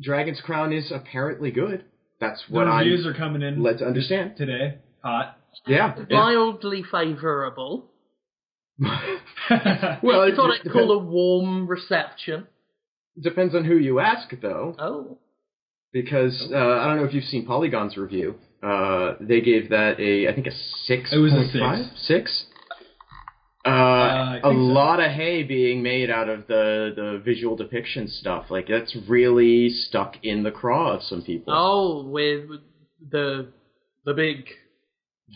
Dragon's Crown is apparently good. That's The what reviews are coming in led to understand today. Hot. Yeah. Mildly favourable. Well, I thought I'd call a warm reception. Depends on who you ask, though. Oh. Because I don't know if you've seen Polygon's review. They gave that I think a 6. It was a 6. 6? A lot of hay being made out of the visual depiction stuff. Like, that's really stuck in the craw of some people. Oh, with the big...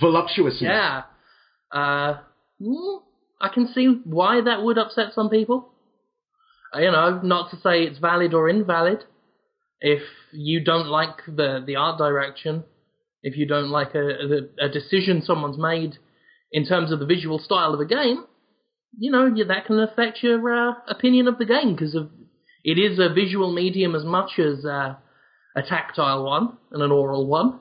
voluptuousness. Yeah. I can see why that would upset some people. Not to say it's valid or invalid. If you don't like the art direction, if you don't like a decision someone's made in terms of the visual style of a game, that can affect your opinion of the game, because it is a visual medium as much as a tactile one and an oral one.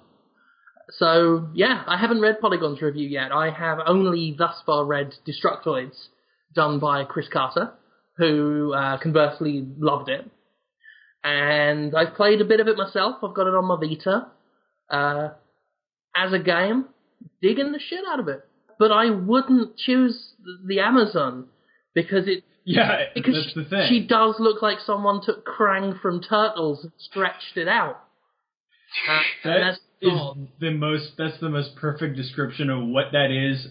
So, yeah, I haven't read Polygon's review yet. I have only thus far read Destructoids, done by Chris Carter, who conversely loved it. And I've played a bit of it myself. I've got it on my Vita. As a game, digging the shit out of it. But I wouldn't choose the Amazon, because that's the thing. She does look like someone took Krang from Turtles and stretched it out. That's the most perfect description of what that is.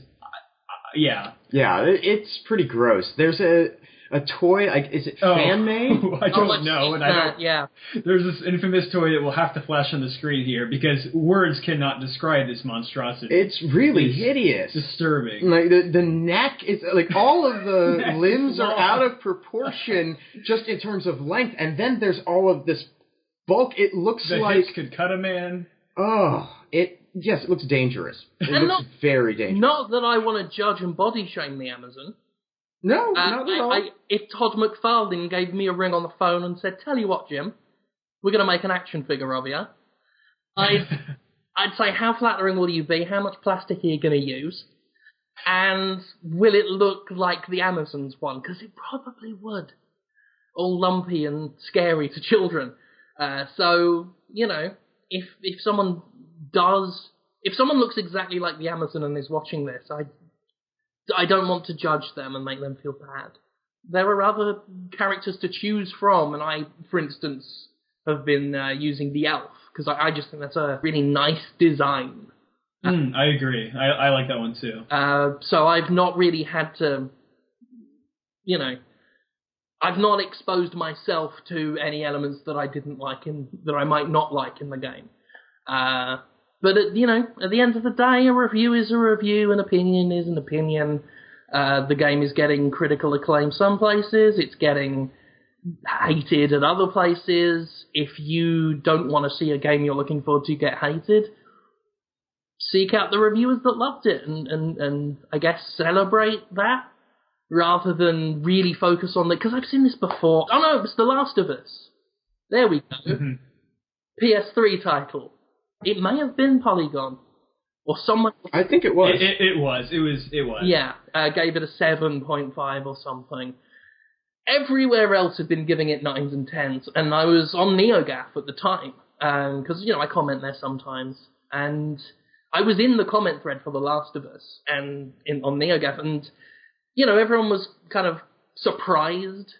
Yeah. Yeah, it's pretty gross. There's a toy, is it fan-made? I don't know. Yeah. There's this infamous toy that will have to flash on the screen here, because words cannot describe this monstrosity. It's really hideous. Disturbing. Like, the neck is, like, all of the limbs are out of proportion just in terms of length, and then there's all of this bulk. It looks the like... hips could cut a man. Oh, it looks dangerous. It looks very dangerous. Not that I want to judge and body shame the Amazon. No, not at all. If Todd McFarlane gave me a ring on the phone and said, "Tell you what, Jim, we're going to make an action figure of you," I'd say, how flattering will you be? How much plastic are you going to use? And will it look like the Amazon's one? Because it probably would. All lumpy and scary to children. So, if someone looks exactly like the Amazon and is watching this, I don't want to judge them and make them feel bad. There are other characters to choose from, and I, for instance, have been using the elf, because I just think that's a really nice design. I agree. I like that one too. So I've not really had to, I've not exposed myself to any elements that I didn't like that I might not like in the game. But at the end of the day, a review is a review, an opinion is an opinion. The game is getting critical acclaim some places, it's getting hated at other places. If you don't want to see a game you're looking forward to get hated, seek out the reviewers that loved it and I guess celebrate that, rather than really focus on because I've seen this before. Oh no, it's The Last of Us. There we go. Mm-hmm. PS3 title. It may have been Polygon. Or someone... I think it was. It was. Yeah, gave it a 7.5 or something. Everywhere else had been giving it 9s and 10s, and I was on NeoGAF at the time, because, I comment there sometimes, and I was in the comment thread for The Last of Us on NeoGAF, and, everyone was kind of surprised,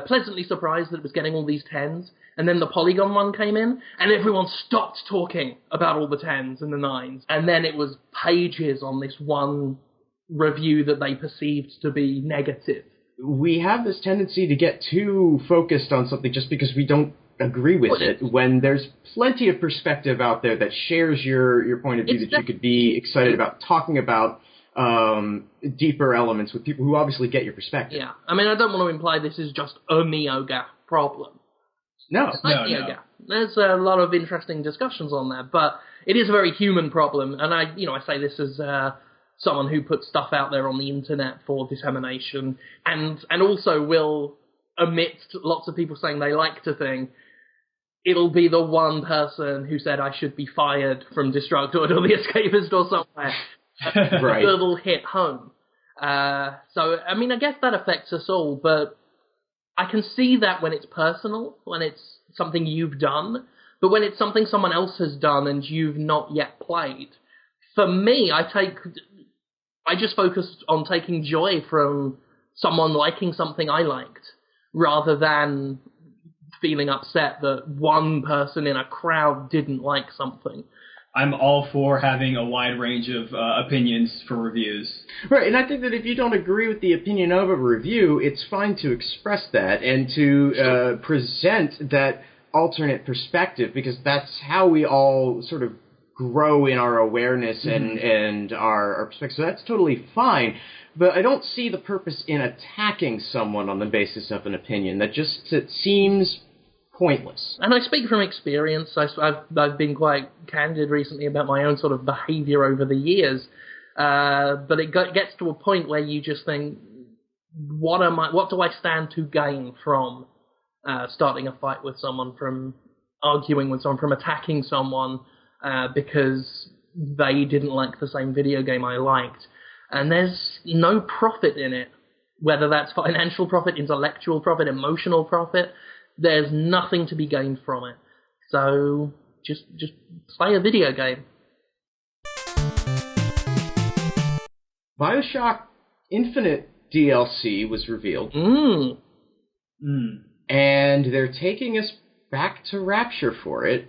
pleasantly surprised that it was getting all these 10s, and then the Polygon one came in, and everyone stopped talking about all the 10s and the 9s. And then it was pages on this one review that they perceived to be negative. We have this tendency to get too focused on something just because we don't agree with it, when there's plenty of perspective out there that shares your point of view that you could be excited about talking about deeper elements with people who obviously get your perspective. Yeah, I mean, I don't want to imply this is just a NeoGAF problem. No. There's a lot of interesting discussions on there, but it is a very human problem, and I say this as someone who puts stuff out there on the internet for dissemination, and also will, amidst lots of people saying they liked a thing, it'll be the one person who said I should be fired from Destructoid or The Escapist or somewhere right. that'll hit home. So, I mean, I guess that affects us all, but I can see that when it's personal, when it's something you've done. But when it's something someone else has done and you've not yet played, for me, I just focus on taking joy from someone liking something I liked, rather than feeling upset that one person in a crowd didn't like something. I'm all for having a wide range of opinions for reviews. Right, and I think that if you don't agree with the opinion of a review, it's fine to express that and to present that alternate perspective, because that's how we all sort of grow in our awareness and our perspective. So that's totally fine. But I don't see the purpose in attacking someone on the basis of an opinion. It seems pointless. And I speak from experience. I've been quite candid recently about my own sort of behaviour over the years. But it gets to a point where you just think, what do I stand to gain from starting a fight with someone, from arguing with someone, from attacking someone because they didn't like the same video game I liked? And there's no profit in it, whether that's financial profit, intellectual profit, emotional profit. There's nothing to be gained from it. So just play a video game. BioShock Infinite DLC was revealed. And they're taking us back to Rapture for it.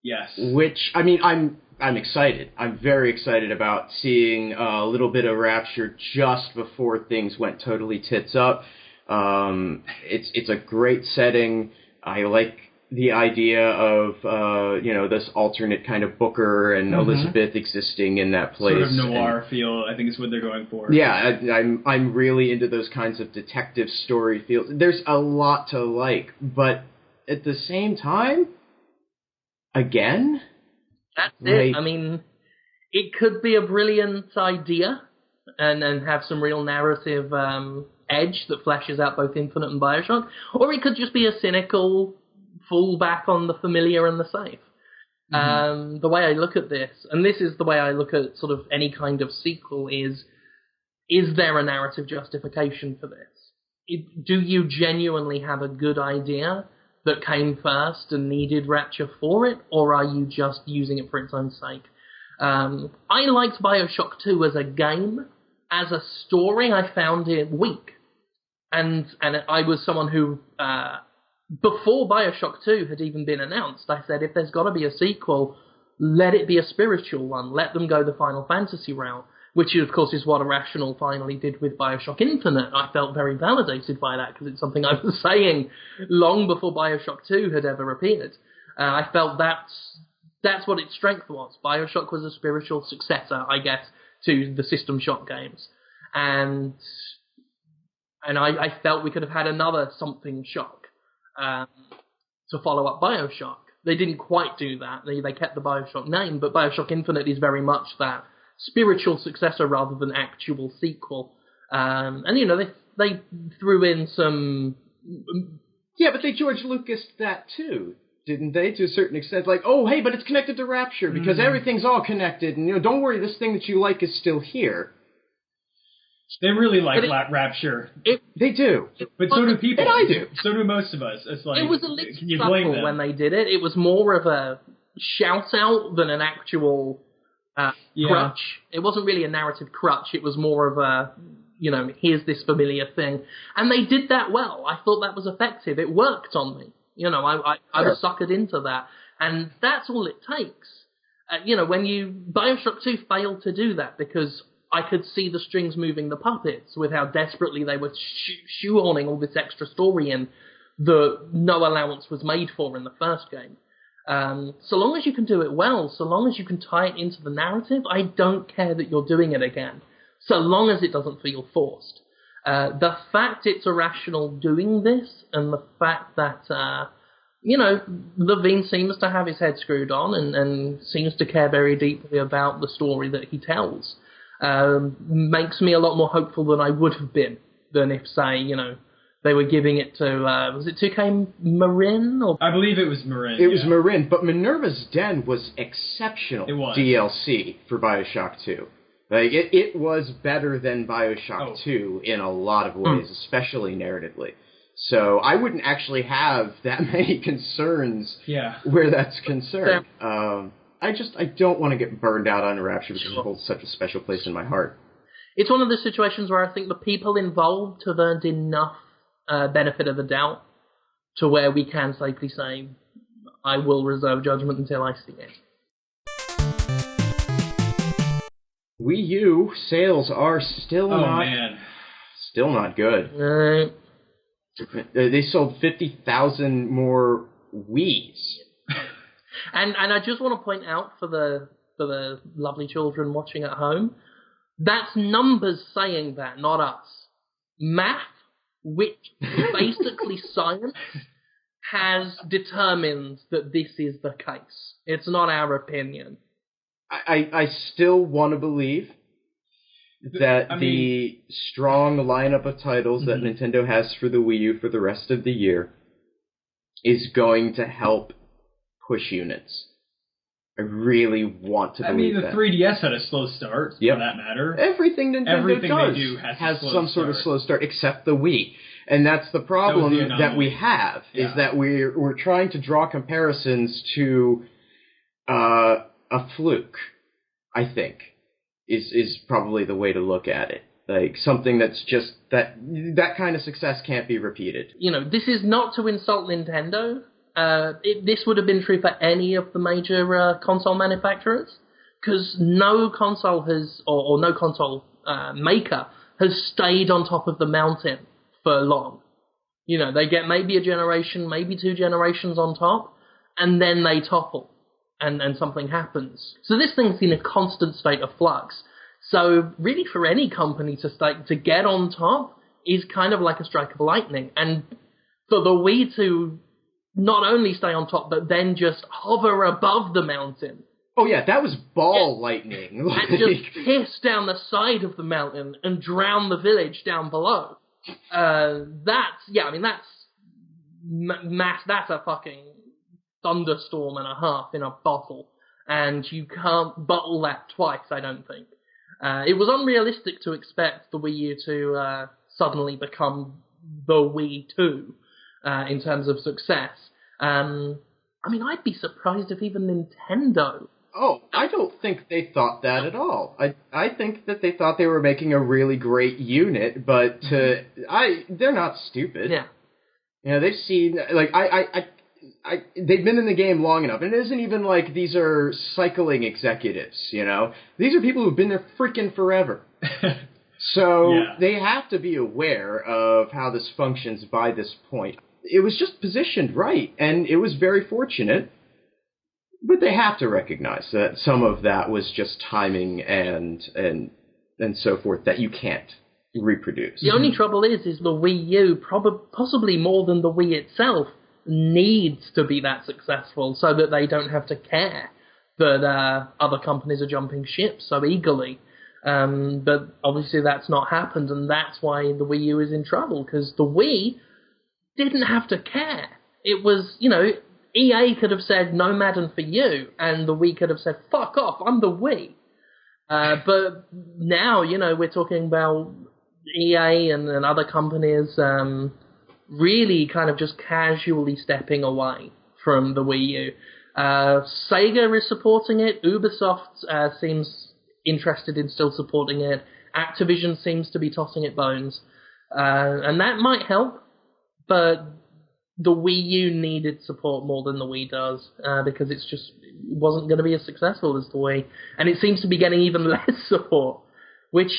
Yes. Which, I mean, I'm excited. I'm very excited about seeing a little bit of Rapture just before things went totally tits up. It's a great setting. I like the idea of this alternate kind of Booker and Elizabeth existing in that place. Sort of noir feel, I think is what they're going for. Yeah, I'm really into those kinds of detective story feels. There's a lot to like, but at the same time, again, that's it. I mean, it could be a brilliant idea and have some real narrative edge that flashes out both Infinite and BioShock, or it could just be a cynical fall back on the familiar and the safe. The way I look at this, and this is the way I look at sort of any kind of sequel, is there a narrative justification for this? Do you genuinely have a good idea that came first and needed Rapture for it, or are you just using it for its own sake? I liked BioShock 2 as a game. As a story, I found it weak. And I was someone who, before BioShock 2 had even been announced, I said, if there's got to be a sequel, let it be a spiritual one. Let them go the Final Fantasy route, which, of course, is what Irrational finally did with BioShock Infinite. I felt very validated by that, because it's something I was saying long before BioShock 2 had ever appeared. I felt that's what its strength was. BioShock was a spiritual successor, I guess, to the System Shock games. And I felt we could have had another something Shock to follow up BioShock. They didn't quite do that. They kept the BioShock name, but BioShock Infinite is very much that spiritual successor rather than actual sequel. And they threw in some... Yeah, but they George Lucas that too, didn't they, to a certain extent? Like, oh, hey, but it's connected to Rapture, because everything's all connected, and don't worry, this thing that you like is still here. They really like Rapture. They do. But so do people. And I do. So do most of us. It's like, it was a little can you blame subtle them? when they did it. It was more of a shout-out than an actual crutch. It wasn't really a narrative crutch. It was more of a, here's this familiar thing. And they did that well. I thought that was effective. It worked on me. I was suckered into that. And that's all it takes. BioShock 2 failed to do that because I could see the strings moving the puppets with how desperately they were shoehorning all this extra story in that no allowance was made for in the first game. So long as you can do it well, so long as you can tie it into the narrative, I don't care that you're doing it again, so long as it doesn't feel forced. The fact it's Irrational doing this, and the fact that, Levine seems to have his head screwed on and seems to care very deeply about the story that he tells, makes me a lot more hopeful than I would have been than if, say, they were giving it to, was it 2K Marin? Or? I believe it was Marin. It was Marin, but Minerva's Den was exceptional. It was. DLC for BioShock 2. Like, it was better than BioShock 2 in a lot of ways, especially narratively. So I wouldn't actually have that many concerns where that's concerned. I don't want to get burned out on Rapture because it holds such a special place in my heart. It's one of the situations where I think the people involved have earned enough benefit of the doubt to where we can safely say, I will reserve judgment until I see it. Wii U sales are still not good. They sold 50,000 more Wiis. And I just want to point out for the lovely children watching at home, that's numbers saying that, not us. Math, which is basically science, has determined that this is the case. It's not our opinion. I still want to believe that the strong lineup of titles that Nintendo has for the Wii U for the rest of the year is going to help push units. I really want to believe that. The 3DS had a slow start, for that matter. Everything Nintendo they do has some sort of slow start, except the Wii. And that's the problem that we have, is that we're trying to draw comparisons to a fluke, I think, is probably the way to look at it. Like, something that's just, that kind of success can't be repeated. This is not to insult Nintendo. This would have been true for any of the major console manufacturers, because no console or no console maker has stayed on top of the mountain for long. They get maybe a generation, maybe 2 generations on top, and then they topple, and something happens. So this thing's in a constant state of flux. So really for any company to get on top is kind of like a strike of lightning. And for the Wii to not only stay on top, but then just hover above the mountain. Oh yeah, that was lightning. And just piss down the side of the mountain and drown the village down below. That's a fucking thunderstorm and a half in a bottle. And you can't bottle that twice, I don't think. It was unrealistic to expect the Wii U to suddenly become the Wii 2 in terms of success. I'd be surprised if even Nintendo... Oh, I don't think they thought that at all. I think that they thought they were making a really great unit, but they're not stupid. Yeah. They've seen, they've been in the game long enough, and it isn't even like these are cycling executives, These are people who've been there freaking forever. So they have to be aware of how this functions by this point. It was just positioned right, and it was very fortunate. But they have to recognize that some of that was just timing and so forth that you can't reproduce. The only trouble is the Wii U, possibly more than the Wii itself, needs to be that successful so that they don't have to care that other companies are jumping ship so eagerly. But obviously that's not happened, and that's why the Wii U is in trouble, because the Wii didn't have to care. It was, EA could have said, no Madden for you, and the Wii could have said, fuck off, I'm the Wii. But now, we're talking about EA and other companies really kind of just casually stepping away from the Wii U. Sega is supporting it. Ubisoft seems interested in still supporting it. Activision seems to be tossing it bones. And that might help, but the Wii U needed support more than the Wii does, because it wasn't going to be as successful as the Wii. And it seems to be getting even less support, which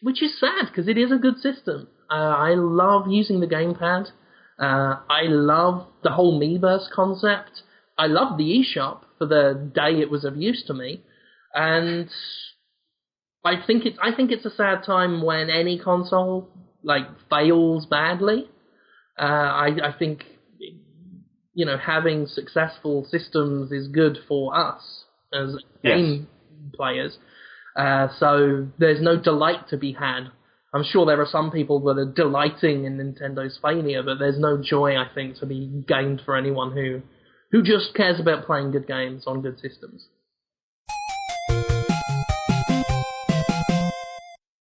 is sad, because it is a good system. I love using the gamepad. I love the whole Miiverse concept. I love the eShop for the day it was of use to me. And I think it's a sad time when any console fails badly. I think having successful systems is good for us as game players. So there's no delight to be had. I'm sure there are some people that are delighting in Nintendo's failure, but there's no joy, I think, to be gained for anyone who just cares about playing good games on good systems.